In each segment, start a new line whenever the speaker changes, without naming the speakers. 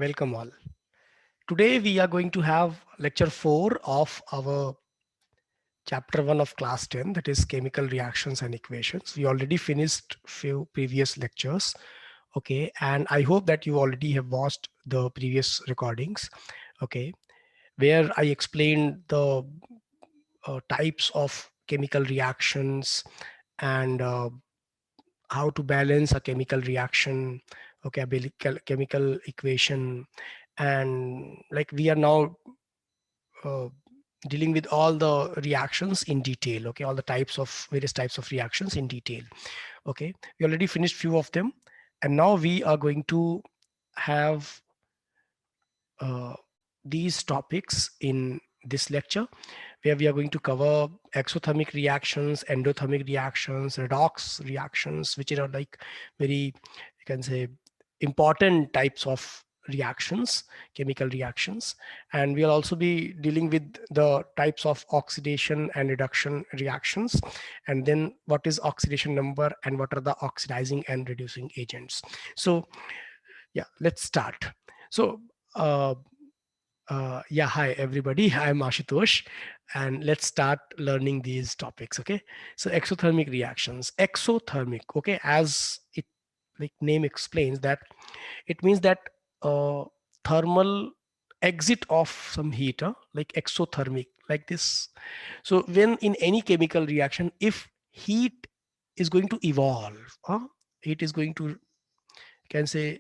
Welcome all. Today we are going to have lecture 4 of our chapter 1 of class 10, that is chemical reactions and equations. We already finished few previous lectures. Okay, and I hope that you already have watched the previous recordings. Okay, where I explained the types of chemical reactions and how to balance a chemical reaction, okay, a chemical equation, and like we are now uh, dealing with all the reactions in detail, okay, all the types of various types of reactions in detail. Okay, we already finished few of them, and now we are going to have uh, these topics in this lecture, where we are going to cover exothermic reactions, endothermic reactions, redox reactions, which are like very, you can say, important types of reactions, chemical reactions. And we'll also be dealing with the types of oxidation and reduction reactions, and then what is oxidation number and what are the oxidizing and reducing agents. So yeah, let's start. So uh, yeah, hi everybody. I'm Ashutosh, and let's start learning these topics. Okay, so exothermic reactions. Exothermic. Okay, as it like name explains that it means that thermal exit of some heat, like exothermic, like this. So when in any chemical reaction, if heat is going to evolve, it is going to, you can say,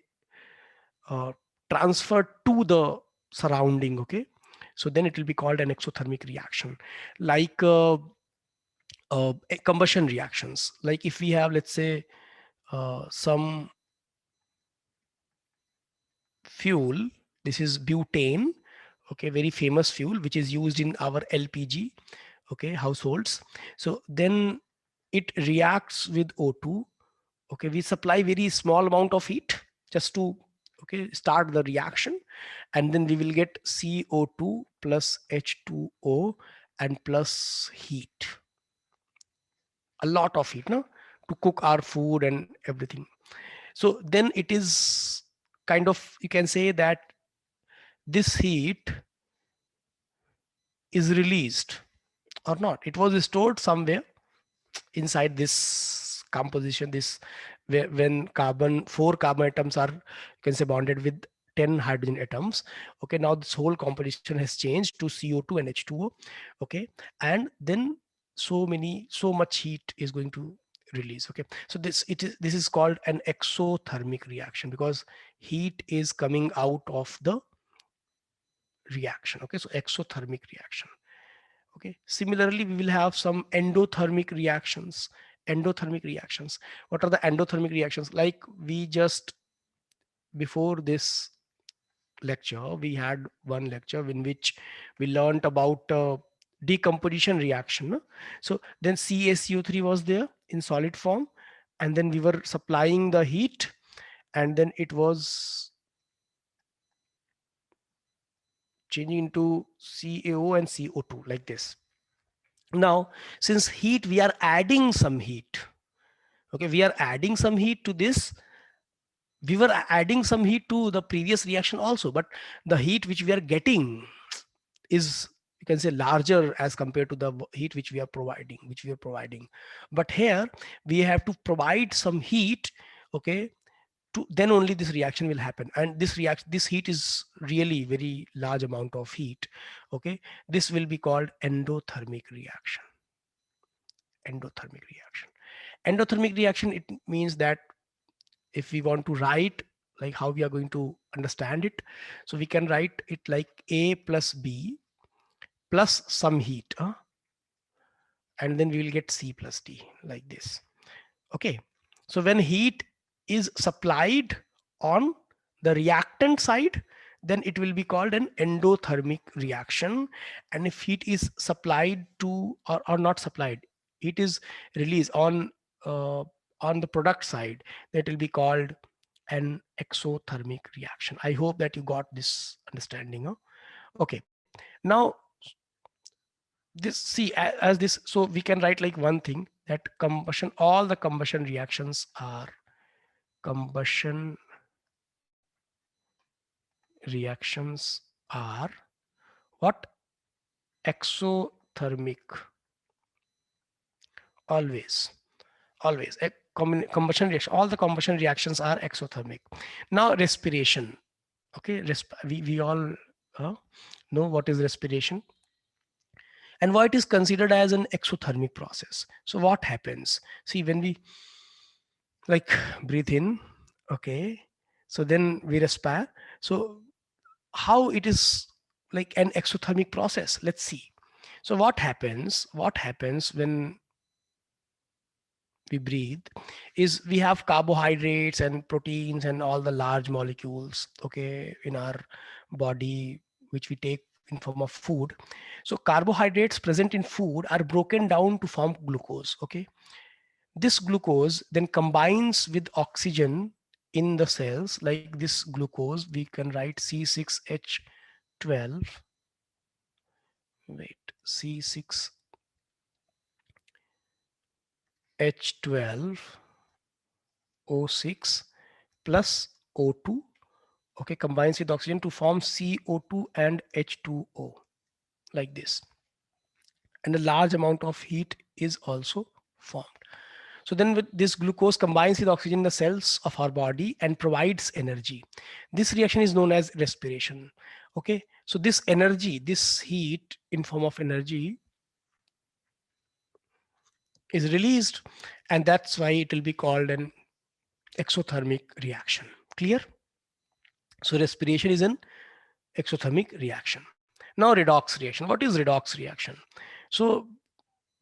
uh, transfer to the surrounding. Okay, so then it will be called an exothermic reaction, like combustion reactions. Like if we have, let's say, some fuel, this is butane, okay, very famous fuel which is used in our LPG, okay, households. So then it reacts with O2. Okay, we supply very small amount of heat just to, okay, start the reaction, and then we will get CO2 plus H2O and plus heat, a lot of heat, no, to cook our food and everything. So then it is kind of, you can say that this heat is released or not, it was stored somewhere inside this composition, this where when carbon, 4 carbon atoms are, you can say, bonded with 10 hydrogen atoms. Okay, now this whole composition has changed to CO2 and H2O. Okay, and then so much heat is going to release. Okay, so this is called an exothermic reaction, because heat is coming out of the reaction. Okay, so exothermic reaction. Okay, similarly we will have some endothermic reactions. Endothermic reactions, what are the endothermic reactions? Like we just, before this lecture, we had one lecture in which we learned about decomposition reaction, no? So then CaCO3 was there in solid form, and then we were supplying the heat, and then it was changing into CaO and CO2, like this. Now since heat, we are adding some heat. Okay, we are adding some heat to this. We were adding some heat to the previous reaction also, but the heat which we are getting is, you can say, larger as compared to the heat which we are providing. But here we have to provide some heat, okay, to then only this reaction will happen. And this heat is really very large amount of heat. Okay, this will be called endothermic reaction. Endothermic reaction endothermic reaction, it means that if we want to write like how we are going to understand it, so we can write it like A plus B plus some heat, and then we will get C plus D, like this. Okay, so when heat is supplied on the reactant side, then it will be called an endothermic reaction. And if heat is supplied to, or not supplied, it is released uh, on the product side, that will be called an exothermic reaction. I hope that you got this understanding, huh? Okay, now this, see, as this, so we can write like one thing, that combustion, all the combustion reactions are combustion reactions are what? Exothermic. Always. Always. A combustion reaction. All the combustion reactions are exothermic. Now respiration. Okay, we all know what is respiration and why it is considered as an exothermic process. So what happens? See, when we like breathe in, okay, so then we respire. So how it is like an exothermic process? Let's see. So what happens? What happens when we breathe is we have carbohydrates and proteins and all the large molecules, okay, in our body, which we take in form of food. So carbohydrates present in food are broken down to form glucose, okay. This glucose then combines with oxygen in the cells. Like this glucose we can write C6H12, wait, C6H12 O6 plus O2, okay, combines with oxygen to form CO2 and H2O, like this. And a large amount of heat is also formed. So then with this glucose combines with oxygen in the cells of our body and provides energy. This reaction is known as respiration. Okay, so this energy, this heat in form of energy is released, and that's why it will be called an exothermic reaction. Clear? So respiration is an exothermic reaction. Now redox reaction. What is redox reaction? So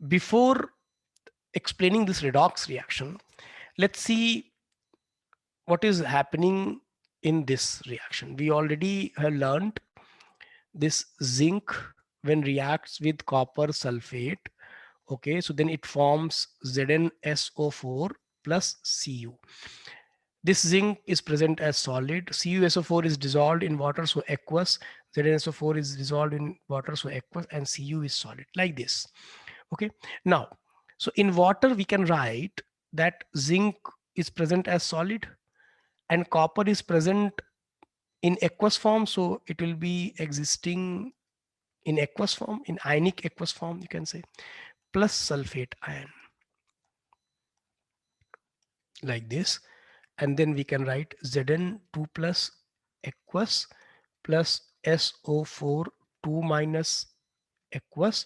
before explaining this redox reaction, let's see what is happening in this reaction. We already have learned this zinc when reacts with copper sulfate. Okay, so then it forms ZnSO4 plus Cu. This zinc is present as solid. CuSO4 is dissolved in water, so aqueous. ZnSO4 is dissolved in water, so aqueous, and Cu is solid, like this. Okay. Now, so in water, we can write that zinc is present as solid and copper is present in aqueous form. So it will be existing in aqueous form, in ionic aqueous form, you can say, plus sulfate ion, like this. And then we can write Zn2 plus aqueous plus SO4 2 minus aqueous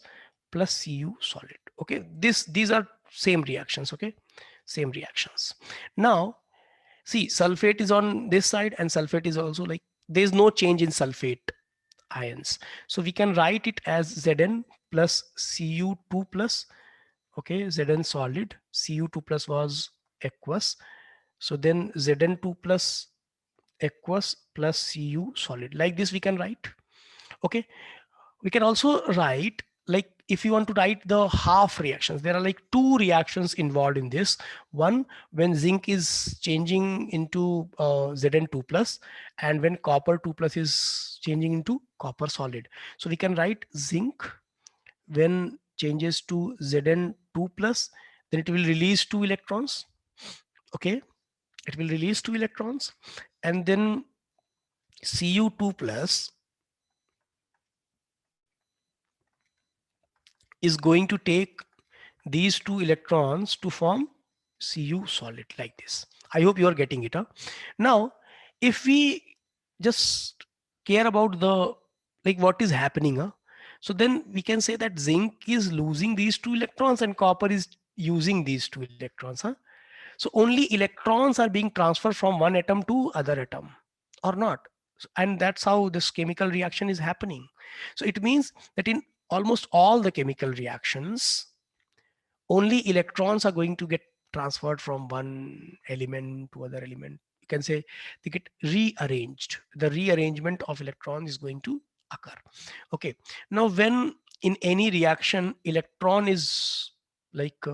plus Cu solid. Okay, these are same reactions. Okay, same reactions. Now see, sulfate is on this side and sulfate is also like, there is no change in sulfate ions, so we can write it as Zn plus Cu2 plus, okay, Zn solid, Cu2 plus was aqueous, so then Zn2 plus aqueous plus Cu solid, like this we can write. Okay, we can also write, like if you want to write the half reactions, there are like two reactions involved in this. One, when zinc is changing into Zn2 plus, and when copper 2 plus is changing into copper solid. So we can write zinc when changes to Zn2 plus, then it will release two electrons. Okay, it will release two electrons, and then Cu2 plus is going to take these two electrons to form Cu solid, like this. I hope you are getting it. Huh? Now, if we just care about the, like what is happening, huh? So then we can say that zinc is losing these two electrons and copper is using these two electrons. Huh? So only electrons are being transferred from one atom to other atom, or not. And that's how this chemical reaction is happening. So it means that in almost all the chemical reactions, only electrons are going to get transferred from one element to other element. You can say they get rearranged. The rearrangement of electrons is going to occur. Okay. Now, when in any reaction, electron is like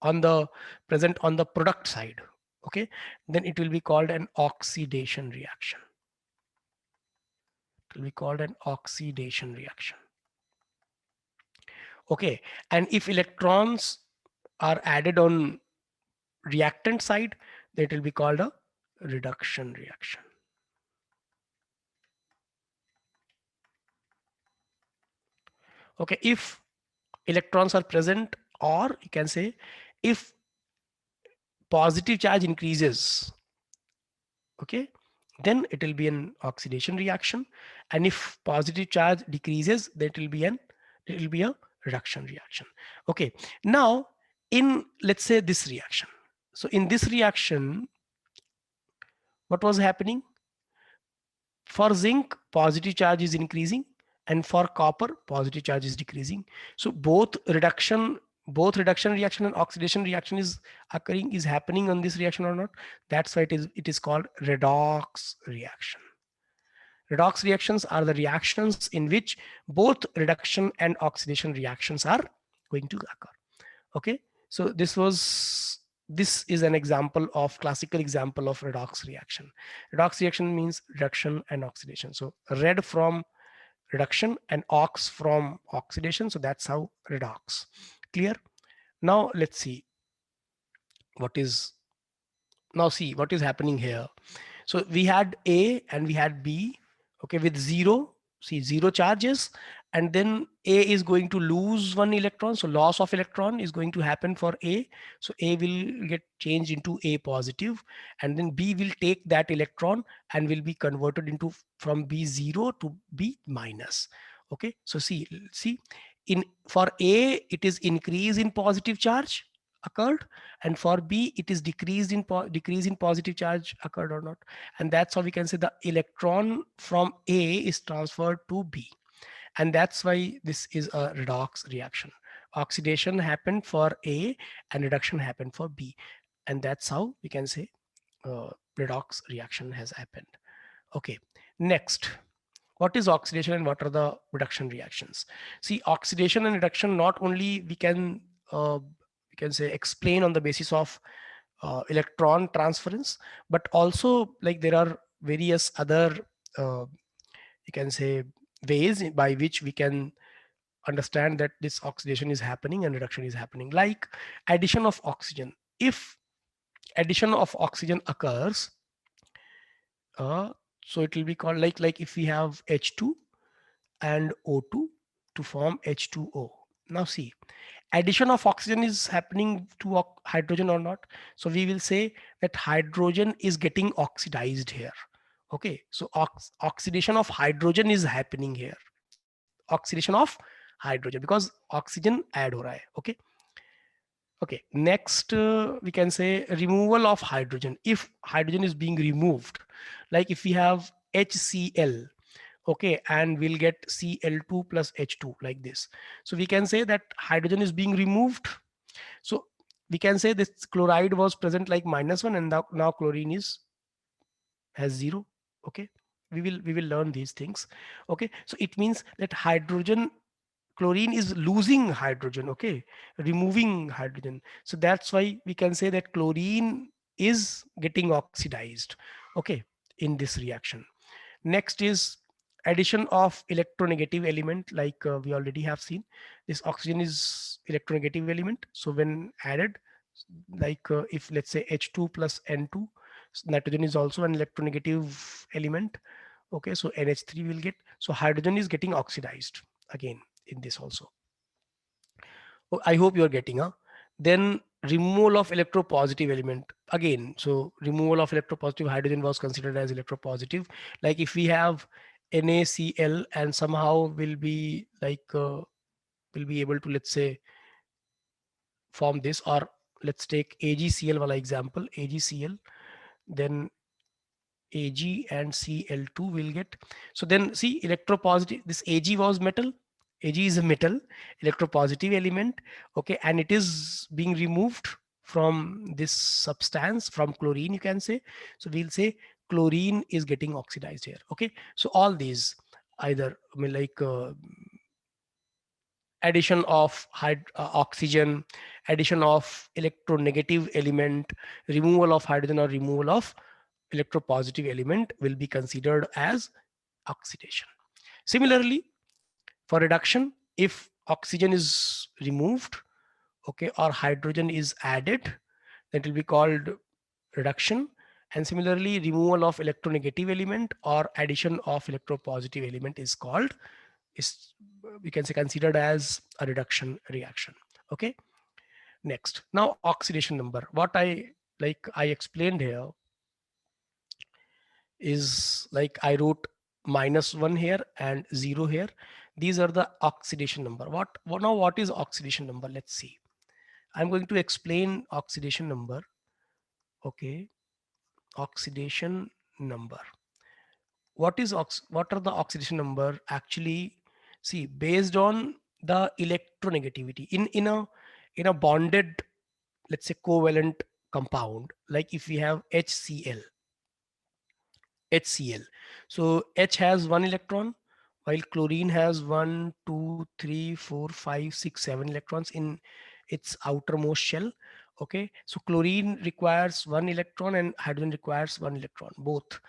on the present on the product side, okay, then it will be called an oxidation reaction. It will be called an oxidation reaction. Okay, and if electrons are added on reactant side, that will be called a reduction reaction. Okay, if electrons are present, or you can say if positive charge increases, okay, then it will be an oxidation reaction, and if positive charge decreases, that will be a reduction reaction. Okay, now in, let's say, this reaction, so in this reaction, what was happening? For zinc, positive charge is increasing, and for copper, positive charge is decreasing. So both reduction reaction and oxidation reaction is occurring, is happening on this reaction or not. That's why it is called redox reaction. Redox reactions are the reactions in which both reduction and oxidation reactions are going to occur. Okay, so this is an example of classical example of redox reaction. Redox reaction means reduction and oxidation. So red from reduction and ox from oxidation. So that's how redox. Clear? Now let's see what is now see what is happening here. So we had A and we had B, okay, with zero, see, zero charges, and then A is going to lose one electron. So loss of electron is going to happen for A. So A will get changed into A positive, and then B will take that electron and will be converted into from B0 to B minus. Okay, so see, in for A it is increase in positive charge occurred, and for B it is decrease in positive charge occurred or not. And that's how we can say the electron from A is transferred to B, and that's why this is a redox reaction. Oxidation happened for A and reduction happened for B, and that's how we can say redox reaction has happened. Okay, next, what is oxidation and what are the reduction reactions? See, oxidation and reduction, not only we can say explain on the basis of electron transference, but also like there are various other you can say ways by which we can understand that this oxidation is happening and reduction is happening, like addition of oxygen. If addition of oxygen occurs, uh, so it will be called like if we have H2 and O2 to form H2O. Now see, addition of oxygen is happening to hydrogen or not. So we will say that hydrogen is getting oxidized here. Okay, so oxidation of hydrogen is happening here. Oxidation of hydrogen because oxygen add ho raha hai. Okay. Okay, next we can say removal of hydrogen. If hydrogen is being removed, like if we have HCl, okay, and we'll get Cl2 plus H2 like this. So we can say that hydrogen is being removed. So we can say this chloride was present like -1, and now chlorine is has 0. Okay, we will learn these things. Okay, so it means that chlorine is losing hydrogen, okay, removing hydrogen. So that's why we can say that chlorine is getting oxidized, okay, in this reaction. Next is addition of electronegative element, like we already have seen. This oxygen is electronegative element. So when added, like if let's say H2 plus N2, nitrogen is also an electronegative element. Okay, so NH3 will get, so hydrogen is getting oxidized again in this also. Oh, I hope you are getting, huh? Then removal of electropositive element again. So removal of electropositive, hydrogen was considered as electropositive. Like if we have NaCl and somehow will be able to, let's say, form this, or let's take AgCl wala example, AgCl, then Ag and Cl2 will get. So then see, electropositive, this Ag was metal. Ag is a metal, electropositive element, okay, and it is being removed from this substance, from chlorine, you can say. So we'll say chlorine is getting oxidized here. Okay, so all these, either I mean, like addition of oxygen, addition of electronegative element, removal of hydrogen, or removal of electropositive element will be considered as oxidation. Similarly, for reduction, if oxygen is removed, okay, or hydrogen is added, that will be called reduction. And similarly, removal of electronegative element or addition of electropositive element is called is, we can say, considered as a reduction reaction. Okay. Next, now oxidation number. What I like I explained here is like I wrote -1 here and 0 here. These are the oxidation number. Now what is oxidation number? Let's see. I'm going to explain oxidation number. Okay, oxidation number. What are the oxidation number? Actually, see, based on the electronegativity in a bonded, let's say, covalent compound, like if we have HCl. So H has 1 electron, while chlorine has 1, 2, 3, 4, 5, 6, 7 electrons in its outermost shell. Okay, so chlorine requires 1 electron and hydrogen requires 1 electron, both.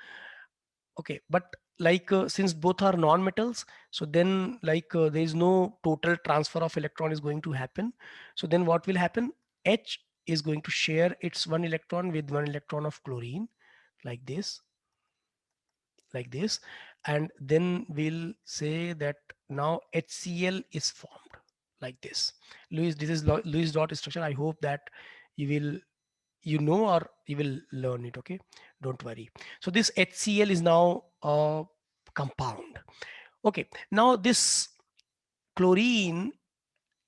Okay, but like since both are non-metals, so then like there is no total transfer of electron is going to happen. So then what will happen? H is going to share its 1 electron with 1 electron of chlorine, like this, like this, and then we'll say that now HCl is formed like this. This is Lewis dot structure. I hope that you will, or you will learn it. Okay, don't worry. So this HCl is now a compound. Okay, now this chlorine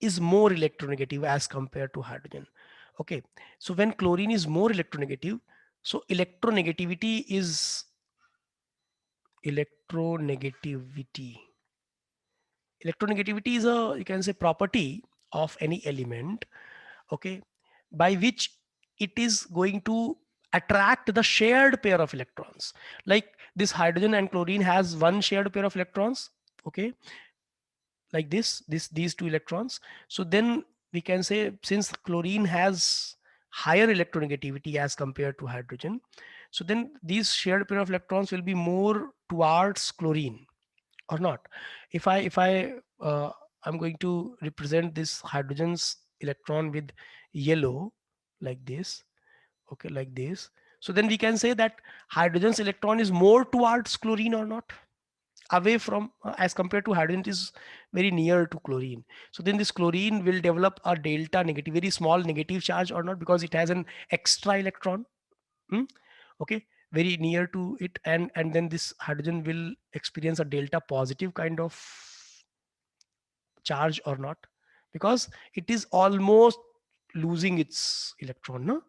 is more electronegative as compared to hydrogen. Okay, so when chlorine is more electronegative, so electronegativity electronegativity is a, you can say, property of any element, okay, by which it is going to attract the shared pair of electrons. Like this hydrogen and chlorine has one shared pair of electrons, okay, like these two electrons. So then we can say, since chlorine has higher electronegativity as compared to hydrogen, so then these shared pair of electrons will be more towards chlorine, or not. If I I'm going to represent this hydrogen's electron with yellow, like this, okay, like this. So then we can say that hydrogen's electron is more towards chlorine, or not, away from, as compared to hydrogen, it is very near to chlorine. So then this chlorine will develop a delta negative, very small negative charge, or not, because it has an extra electron. Hmm? Okay, very near to it, and then this hydrogen will experience a delta positive kind of charge, or not, because it is almost losing its electron, no?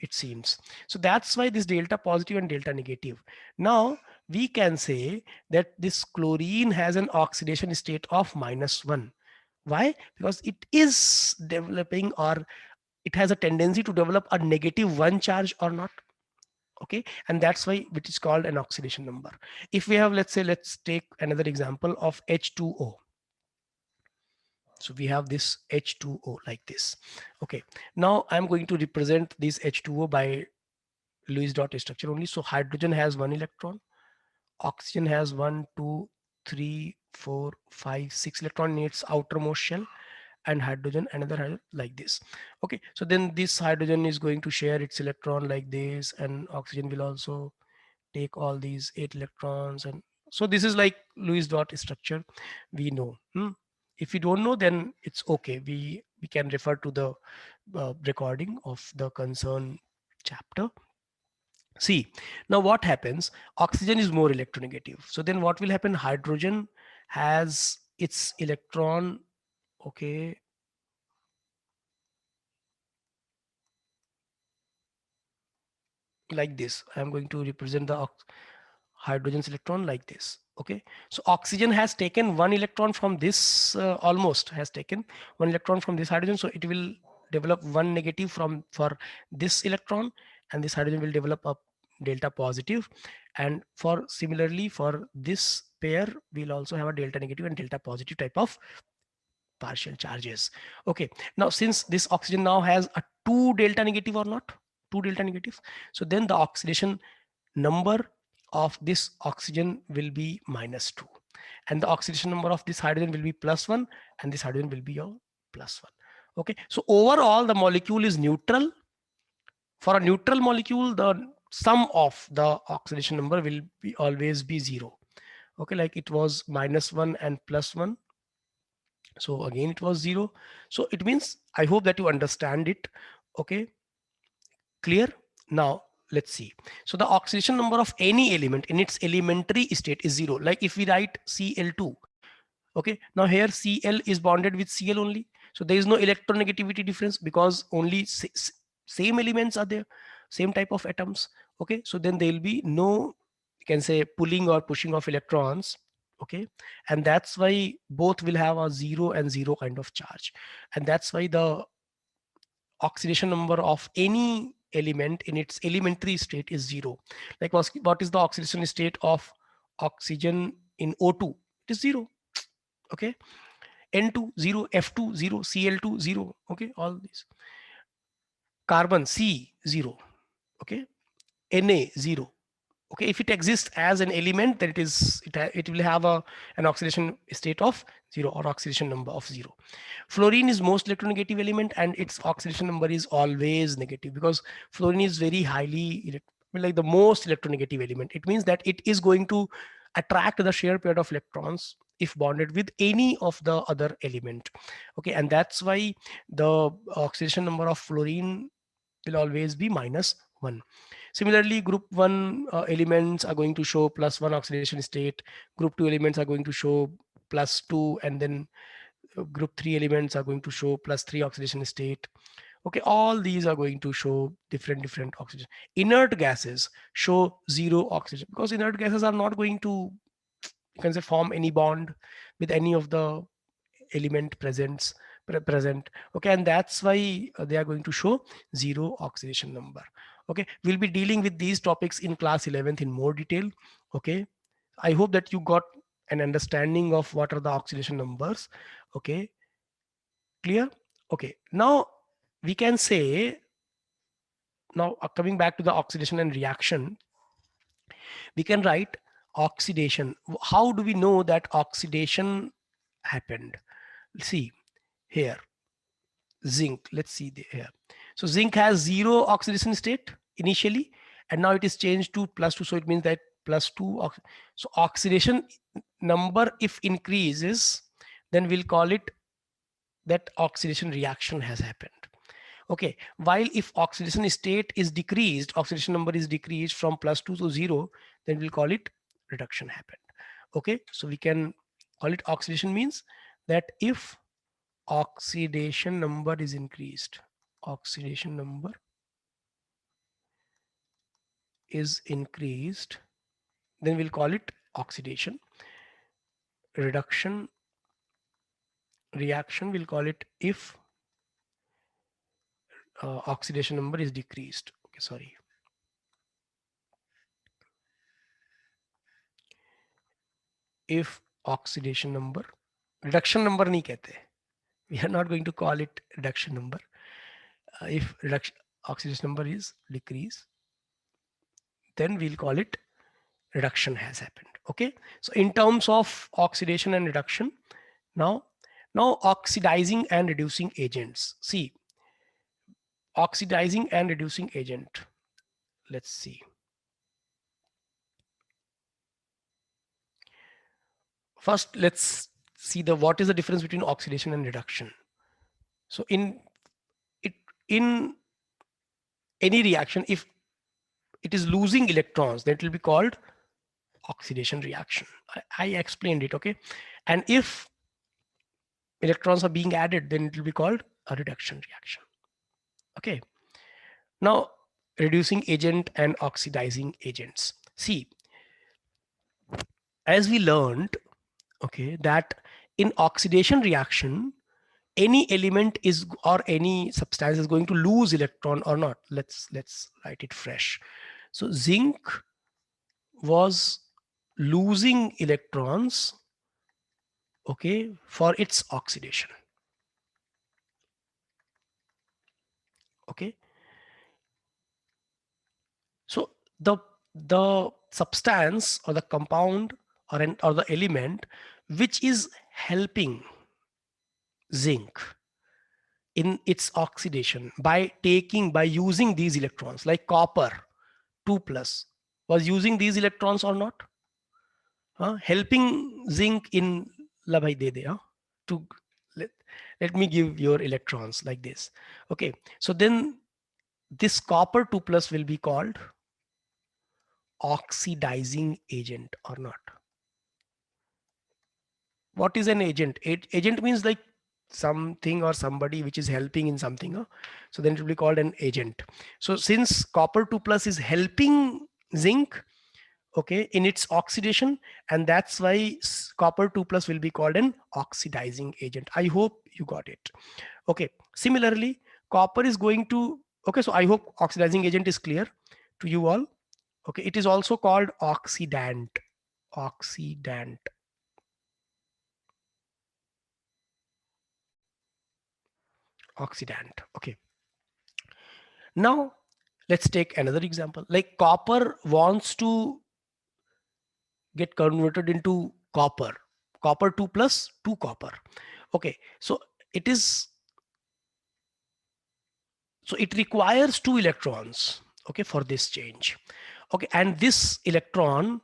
It seems. So that's why this delta positive and delta negative. Now we can say that this chlorine has an oxidation state of -1. Why? Because it is developing, or it has a tendency to develop a -1 charge, or not. Okay, and that's why it is called an oxidation number. If we have, let's say, let's take another example of H2O. So we have this H2O like this. Okay, now I'm going to represent this H2O by Lewis dot structure only. So hydrogen has 1 electron, oxygen has 1, 2, 3, 4, 5, 6 electron in its outermost shell, and hydrogen another hydrogen, like this. Okay, so then this hydrogen is going to share its electron like this, and oxygen will also take all these 8 electrons. And so this is like Lewis dot structure, we know. If we don't know, then it's okay, we can refer to the recording of the concerned chapter. See, now what happens? Oxygen is more electronegative. So then what will happen? Hydrogen has its electron, okay, like this. I'm going to represent the hydrogen's electron like this. Okay, so oxygen has taken 1 electron from this, almost has taken 1 electron from this hydrogen. So it will develop one negative from for this electron, and this hydrogen will develop a delta positive. And for similarly for this pair, we'll also have a delta negative and delta positive type of partial charges. Okay, now since this oxygen now has a two delta negative, or not, two delta negatives, so then the oxidation number of this oxygen will be -2, and the oxidation number of this hydrogen will be +1, and this hydrogen will be your +1. Okay, so overall the molecule is neutral. For a neutral molecule, the sum of the oxidation number will be always be 0. Okay, like it was -1 and +1. So again, it was 0. So it means, I hope that you understand it. Okay, clear? Now let's see. So the oxidation number of any element in its elementary state is 0. Like if we write Cl2, okay, now here Cl is bonded with Cl only, so there is no electronegativity difference because only same elements are there, same type of atoms. Okay, so then there will be no, you can say, pulling or pushing of electrons. Okay, and that's why both will have a 0 and 0 kind of charge, and that's why the oxidation number of any element in its elementary state is 0. Like what is the oxidation state of oxygen in O2? It is 0. Okay, N2 0, F2 0, Cl2 0. Okay, all these. Carbon C 0. Okay, Na 0. Okay, if it exists as an element, then it will have an oxidation state of 0 or oxidation number of 0. Fluorine is most electronegative element and its oxidation number is always negative because fluorine is very highly like the most electronegative element. It means that it is going to attract the shared pair of electrons if bonded with any of the other element. Okay, and that's why the oxidation number of fluorine will always be -1. Similarly, group 1 elements are going to show +1 oxidation state, group 2 elements are going to show +2, and then group 3 elements are going to show +3 oxidation state. Okay, all these are going to show different oxygen. Inert gases show 0 oxygen because inert gases are not going to, you can say, form any bond with any of the element present. Okay, and that's why they are going to show 0 oxidation number. Okay, we'll be dealing with these topics in class 11th in more detail. Okay, I hope that you got an understanding of what are the oxidation numbers. Okay, clear? Okay, now we can say, now coming back to the oxidation and reaction, we can write oxidation. How do we know that oxidation happened? See here, zinc, let's see here. So zinc has 0 oxidation state initially, and now it is changed to +2, so it means that +2 so oxidation number if increases, then we'll call it that oxidation reaction has happened. Okay, while if oxidation state is decreased, oxidation number is decreased from +2 to 0, then we'll call it reduction happened. Okay, so we can call it oxidation means that if oxidation number is increased, oxidation number is increased, then we'll call it oxidation. Reduction reaction, we'll call it if oxidation number is decreased. Okay, sorry. If oxidation number, reduction number नहीं कहते, we are not going to call it reduction number. If reduction oxidation number is decreased, then we'll call it reduction has happened. Okay, so in terms of oxidation and reduction, now oxidizing and reducing agents. See, oxidizing and reducing agent, let's see. First, let's see what is the difference between oxidation and reduction. So in any reaction, if it is losing electrons, that will be called oxidation reaction. I explained it. Okay, and if electrons are being added, then it will be called a reduction reaction. Okay, now reducing agent and oxidizing agents. See, as we learned, okay, that in oxidation reaction, any element is or any substance is going to lose electron or not. Let's write it fresh. So zinc was losing electrons, okay, for its oxidation. Okay, so the substance or the compound or the element which is helping zinc in its oxidation by using these electrons, like copper 2+ was using these electrons or not? helping zinc in la bhai de de, to let, let me give your electrons like this. Okay, so then this copper 2 plus will be called oxidizing agent or not. What is an agent? Agent means like something or somebody which is helping in something, so then it will be called an agent. So since copper 2 plus is helping zinc, okay, in its oxidation, and that's why copper 2 plus will be called an oxidizing agent. I hope you got it. Okay, similarly copper is going to, okay, so I hope oxidizing agent is clear to you all. Okay, it is also called oxidant. Oxidant. Oxidant. Okay, now let's take another example. Like copper wants to get converted into copper, copper 2 plus 2 copper. Okay, so it is, so it requires two electrons, okay, for this change. Okay, and this electron,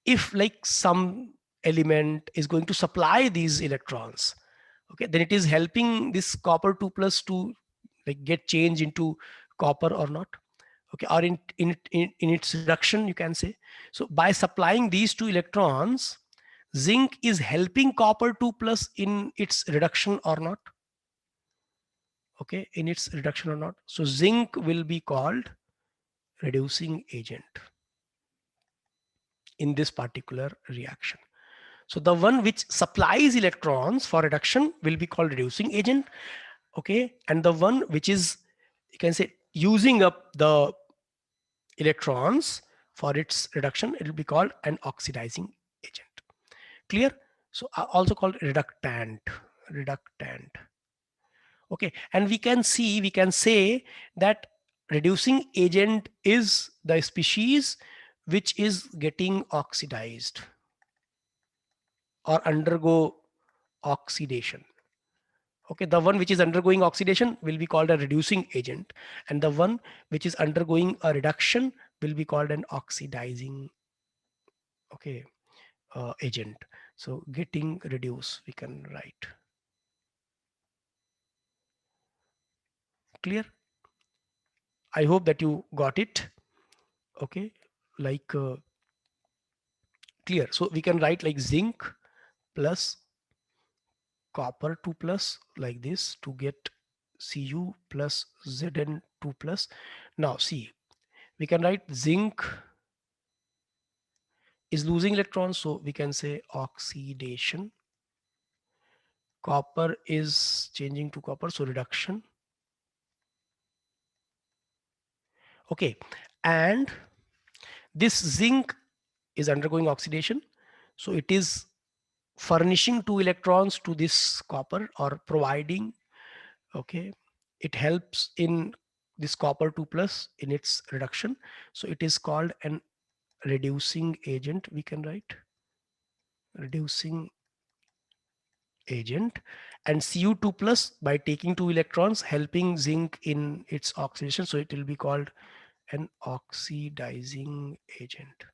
if like some element is going to supply these electrons, okay, then it is helping this copper 2 plus to like get change into copper or not. Okay, or in its reduction you can say. So by supplying these two electrons, zinc is helping copper 2 plus in its reduction or not. Okay, in its reduction or not. So zinc will be called reducing agent in this particular reaction. So the one which supplies electrons for reduction will be called reducing agent. Okay, and the one which is, you can say, using up the electrons for its reduction, it will be called an oxidizing agent. Clear? So also called reductant. Reductant. Okay, and we can see, we can say that reducing agent is the species which is getting oxidized or undergo oxidation. Okay, the one which is undergoing oxidation will be called a reducing agent, and the one which is undergoing a reduction will be called an oxidizing, okay, agent. So getting reduced, we can write. Clear? I hope that you got it. Okay, like clear. So we can write like zinc plus copper 2 plus like this to get Cu plus Zn 2 plus. Now see, we can write zinc is losing electrons, so we can say oxidation. Copper is changing to copper, so reduction. Okay, and this zinc is undergoing oxidation, so it is furnishing two electrons to this copper or providing, okay, it helps in this copper 2 plus in its reduction, so it is called an reducing agent. We can write reducing agent, and Cu2 plus by taking two electrons helping zinc in its oxidation, so it will be called an oxidizing agent.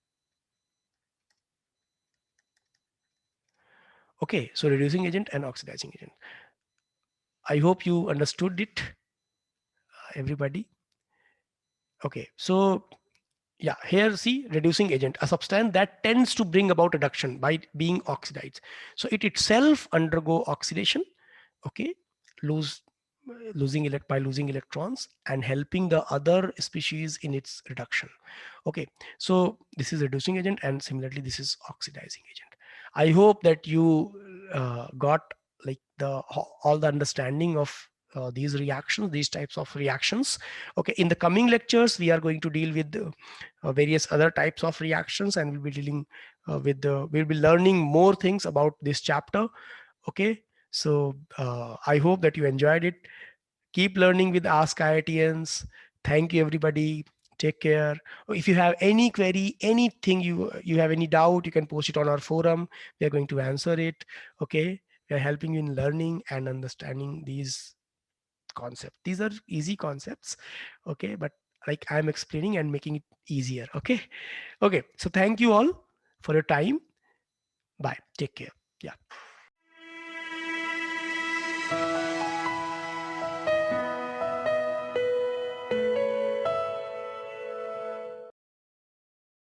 Okay, so reducing agent and oxidizing agent. I hope you understood it, everybody. Okay, so yeah, here see reducing agent, a substance that tends to bring about reduction by being oxidized. So it itself undergo oxidation, okay, lose by losing electrons and helping the other species in its reduction. Okay, so this is reducing agent, and similarly this is oxidizing agent. I hope that you got like all the understanding of these reactions, these types of reactions. Okay, in the coming lectures we are going to deal with various other types of reactions, and we'll be dealing we'll be learning more things about this chapter. Okay, so I hope that you enjoyed it. Keep learning with Ask IITians. Thank you, everybody. Take care. If you have any query, anything you have any doubt, you can post it on our forum. We are going to answer it. Okay, we are helping you in learning and understanding these concepts. These are easy concepts. Okay, but like I'm explaining and making it easier. Okay. Okay, so thank you all for your time. Bye. Take care. Yeah.